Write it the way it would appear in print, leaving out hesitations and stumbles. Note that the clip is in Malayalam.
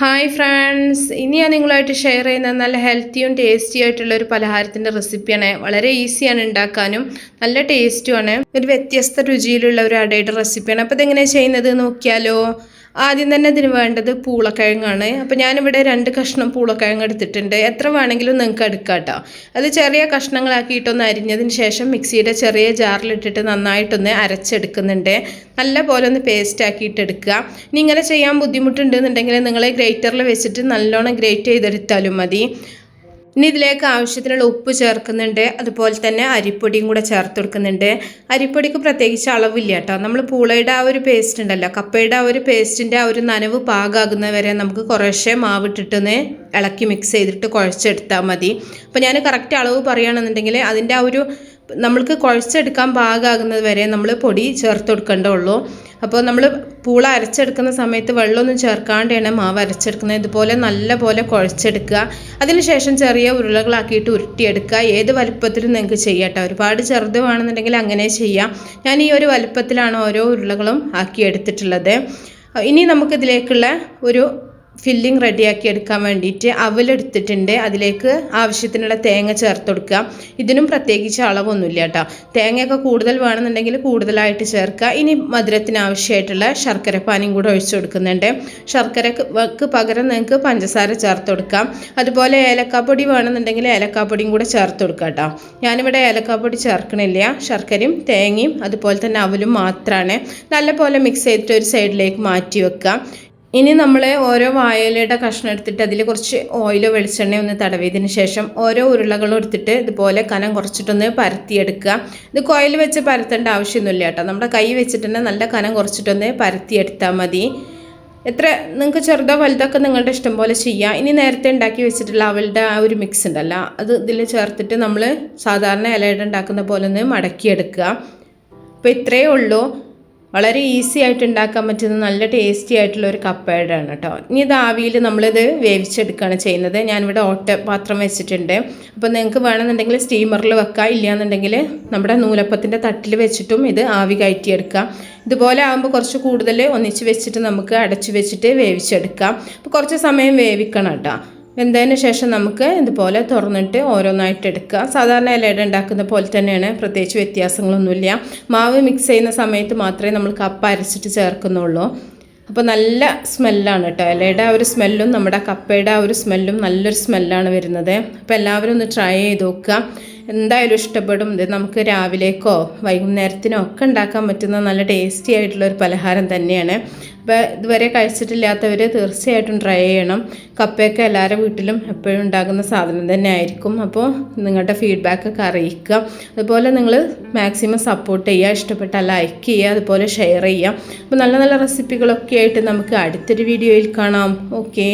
ഹായ് ഫ്രണ്ട്സ്, ഇനി ഞാൻ നിങ്ങളുമായിട്ട് ഷെയർ ചെയ്യുന്ന നല്ല ഹെൽത്തിയും ടേസ്റ്റി ആയിട്ടുള്ള ഒരു പലഹാരത്തിൻ്റെ റെസിപ്പിയാണ്. വളരെ ഈസിയാണ് ഉണ്ടാക്കാനും നല്ല ടേസ്റ്റുമാണ്. ഒരു വ്യത്യസ്ത രുചിയിലുള്ള ഒരു അടയുടെ റെസിപ്പിയാണ്. അപ്പോൾ ഇതെങ്ങനെയാണ് ചെയ്യുന്നത് നോക്കിയാലോ. ആദ്യം തന്നെ ഇതിന് വേണ്ടത് പൂളക്കിഴങ്ങാണ്. അപ്പോൾ ഞാനിവിടെ 2 കഷ്ണം പൂളക്കിഴങ്ങ് എടുത്തിട്ടുണ്ട്. എത്ര വേണമെങ്കിലും നിങ്ങൾക്ക് എടുക്കാം കേട്ടോ. അത് ചെറിയ കഷ്ണങ്ങളാക്കിയിട്ടൊന്ന് അരിഞ്ഞതിന് ശേഷം മിക്സിയുടെ ചെറിയ ജാറിലിട്ടിട്ട് നന്നായിട്ടൊന്ന് അരച്ചെടുക്കുന്നുണ്ട്. നല്ല പോലെ ഒന്ന് പേസ്റ്റ് ആക്കിയിട്ട് എടുക്കുക. ഇനി ഇങ്ങനെ ചെയ്യാൻ ബുദ്ധിമുട്ടുണ്ടെന്നുണ്ടെങ്കിൽ നിങ്ങൾ ഗ്രേറ്ററിൽ വെച്ചിട്ട് നല്ലോണം ഗ്രേറ്റ് ചെയ്തെടുത്താലും മതി. ഇനി ഇതിലേക്ക് ആവശ്യത്തിനുള്ള ഉപ്പ് ചേർക്കുന്നുണ്ട്. അതുപോലെ തന്നെ അരിപ്പൊടിയും കൂടെ ചേർത്ത് കൊടുക്കുന്നുണ്ട്. അരിപ്പൊടിക്ക് പ്രത്യേകിച്ച് അളവില്ല കേട്ടോ. നമ്മൾ പൂളയുടെ ആ ഒരു പേസ്റ്റ് ഉണ്ടല്ലോ, കപ്പയുടെ ആ ഒരു പേസ്റ്റിൻ്റെ ആ ഒരു നനവ് പാകാകുന്നവരെ നമുക്ക് കുറേശ്ശെ മാവിട്ടിട്ടൊന്ന് ഇളക്കി മിക്സ് ചെയ്തിട്ട് കുഴച്ചെടുത്താൽ മതി. അപ്പോൾ ഞാൻ കറക്റ്റ് അളവ് പറയുകയാണെന്നുണ്ടെങ്കിൽ അതിൻ്റെ ആ ഒരു നമ്മൾക്ക് കുഴച്ചെടുക്കാൻ പാകമാകുന്നത് വരെ നമ്മൾ പൊടി ചേർത്ത് കൊടുക്കേണ്ടതുള്ളൂ. അപ്പോൾ നമ്മൾ പൂള അരച്ചെടുക്കുന്ന സമയത്ത് വെള്ളമൊന്നും ചേർക്കാണ്ടാണ് മാവ് അരച്ചെടുക്കുന്നത്. ഇതുപോലെ നല്ല പോലെ കുഴച്ചെടുക്കുക. അതിനുശേഷം ചെറിയ ഉരുളകളാക്കിയിട്ട് ഉരുട്ടിയെടുക്കുക. ഏത് വലുപ്പത്തിലും നിങ്ങൾക്ക് ചെയ്യാം കേട്ടോ. ഒരുപാട് ചെറുത് വേണമെന്നുണ്ടെങ്കിൽ അങ്ങനെ ചെയ്യാം. ഞാൻ ഈ ഒരു വലുപ്പത്തിലാണ് ഓരോ ഉരുളകളും ആക്കി എടുത്തിട്ടുള്ളത്. ഇനി നമുക്കിതിലേക്കുള്ള ഒരു ഫില്ലിങ് റെഡിയാക്കി എടുക്കാൻ വേണ്ടിയിട്ട് അവലെടുത്തിട്ടുണ്ട്. അതിലേക്ക് ആവശ്യത്തിനുള്ള തേങ്ങ ചേർത്ത് കൊടുക്കുക. ഇതിനും പ്രത്യേകിച്ച് അളവൊന്നുമില്ല കേട്ടോ. തേങ്ങയൊക്കെ കൂടുതൽ വേണമെന്നുണ്ടെങ്കിൽ കൂടുതലായിട്ട് ചേർക്കുക. ഇനി മധുരത്തിന് ആവശ്യമായിട്ടുള്ള ശർക്കരപ്പാനിയും കൂടെ ഒഴിച്ചു കൊടുക്കുന്നുണ്ട്. ശർക്കരക്ക് പകരം നിങ്ങൾക്ക് പഞ്ചസാര ചേർത്ത് കൊടുക്കാം. അതുപോലെ ഏലക്കാപ്പൊടി വേണമെന്നുണ്ടെങ്കിൽ ഏലക്കാപ്പൊടിയും കൂടെ ചേർത്ത് കൊടുക്കുക കേട്ടോ. ഞാനിവിടെ ഏലക്കാപ്പൊടി ചേർക്കണില്ല. ശർക്കരയും തേങ്ങയും അതുപോലെ തന്നെ അവലും മാത്രമാണ്. നല്ലപോലെ മിക്സ് ചെയ്തിട്ട് ഒരു സൈഡിലേക്ക് മാറ്റി വെക്കുക. ഇനി നമ്മൾ ഓരോ വാഴയിലയുടെ കഷ്ണം എടുത്തിട്ട് അതിൽ കുറച്ച് ഓയിലോ വെളിച്ചെണ്ണയോ ഒന്ന് തടവിയതിന് ശേഷം ഓരോ ഉരുളകളും എടുത്തിട്ട് ഇതുപോലെ കനം കുറച്ചിട്ടൊന്ന് പരത്തിയെടുക്കുക. ഇത് കോയിൽ വെച്ച് പരത്തേണ്ട ആവശ്യമൊന്നുമില്ല കേട്ടോ. നമ്മുടെ കൈ വെച്ചിട്ട് തന്നെ നല്ല കനം കുറച്ചിട്ടൊന്ന് പരത്തിയെടുത്താൽ മതി. എത്ര നിങ്ങൾക്ക് ചെറുതോ വലുതൊക്കെ നിങ്ങളുടെ ഇഷ്ടം പോലെ ചെയ്യാം. ഇനി നേരത്തെ ഉണ്ടാക്കി വെച്ചിട്ടുള്ള അവളുടെ ആ ഒരു മിക്സ് ഉണ്ടല്ലോ, അത് ഇതിൽ ചേർത്തിട്ട് നമ്മൾ സാധാരണ ഇലയുടെ ഉണ്ടാക്കുന്ന പോലെ ഒന്ന് മടക്കിയെടുക്കുക. അപ്പോൾ ഇത്രയേ ഉള്ളൂ. വളരെ ഈസി ആയിട്ട് ഉണ്ടാക്കാൻ പറ്റുന്ന നല്ല ടേസ്റ്റി ആയിട്ടുള്ള ഒരു കപ്പയുടെ ആണ് കേട്ടോ. ഇനി ഇത് ആവിയിൽ നമ്മളിത് വേവിച്ചെടുക്കുകയാണ് ചെയ്യുന്നത്. ഞാനിവിടെ ഓട്ട പാത്രം വെച്ചിട്ടുണ്ട്. അപ്പോൾ നിങ്ങൾക്ക് വേണമെന്നുണ്ടെങ്കിൽ സ്റ്റീമറിൽ വെക്കാം. ഇല്ലയെന്നുണ്ടെങ്കിൽ നമ്മുടെ നൂലപ്പത്തിൻ്റെ തട്ടിൽ വെച്ചിട്ടും ഇത് ആവി കയറ്റിയെടുക്കാം. ഇതുപോലെ ആകുമ്പോൾ കുറച്ച് കൂടുതൽ ഒന്നിച്ച് വെച്ചിട്ട് നമുക്ക് അടച്ചു വെച്ചിട്ട് വേവിച്ചെടുക്കാം. അപ്പോൾ കുറച്ച് സമയം വേവിക്കണം കേട്ടോ. വെന്തതിന് ശേഷം നമുക്ക് ഇതുപോലെ തുറന്നിട്ട് ഓരോന്നായിട്ട് എടുക്കുക. സാധാരണ ഇലയുടെ ഉണ്ടാക്കുന്ന പോലെ തന്നെയാണ്, പ്രത്യേകിച്ച് വ്യത്യാസങ്ങളൊന്നുമില്ല. മാവ് മിക്സ് ചെയ്യുന്ന സമയത്ത് മാത്രമേ നമ്മൾ കപ്പ അരച്ചിട്ട് ചേർക്കുന്നുള്ളൂ. അപ്പോൾ നല്ല സ്മെല്ലാണ് കേട്ടോ. ഇലയുടെ ആ ഒരു സ്മെല്ലും നമ്മുടെ കപ്പയുടെ ആ ഒരു സ്മെല്ലും നല്ലൊരു സ്മെല്ലാണ് വരുന്നത്. അപ്പോൾ എല്ലാവരും ഒന്ന് ട്രൈ ചെയ്ത് നോക്കുക. എന്തായാലും ഇഷ്ടപ്പെടും. ഇത് നമുക്ക് രാവിലേക്കോ വൈകുന്നേരത്തിനോ ഒക്കെ ഉണ്ടാക്കാൻ പറ്റുന്ന നല്ല ടേസ്റ്റി ആയിട്ടുള്ള ഒരു പലഹാരം തന്നെയാണ്. അപ്പോൾ ഇതുവരെ കഴിച്ചിട്ടില്ലാത്തവർ തീർച്ചയായിട്ടും ട്രൈ ചെയ്യണം. കപ്പയൊക്കെ എല്ലാവരുടെ വീട്ടിലും എപ്പോഴും ഉണ്ടാകുന്ന സാധനം തന്നെ ആയിരിക്കും. അപ്പോൾ നിങ്ങളുടെ ഫീഡ്ബാക്കൊക്കെ അറിയിക്കുക. അതുപോലെ നിങ്ങൾ മാക്സിമം സപ്പോർട്ട് ചെയ്യുക. ഇഷ്ടപ്പെട്ടാൽ ലൈക്ക് ചെയ്യുക, അതുപോലെ ഷെയർ ചെയ്യുക. അപ്പോൾ നല്ല നല്ല റെസിപ്പികളൊക്കെ ആയിട്ട് നമുക്ക് അടുത്തൊരു വീഡിയോയിൽ കാണാം. ഓക്കേ.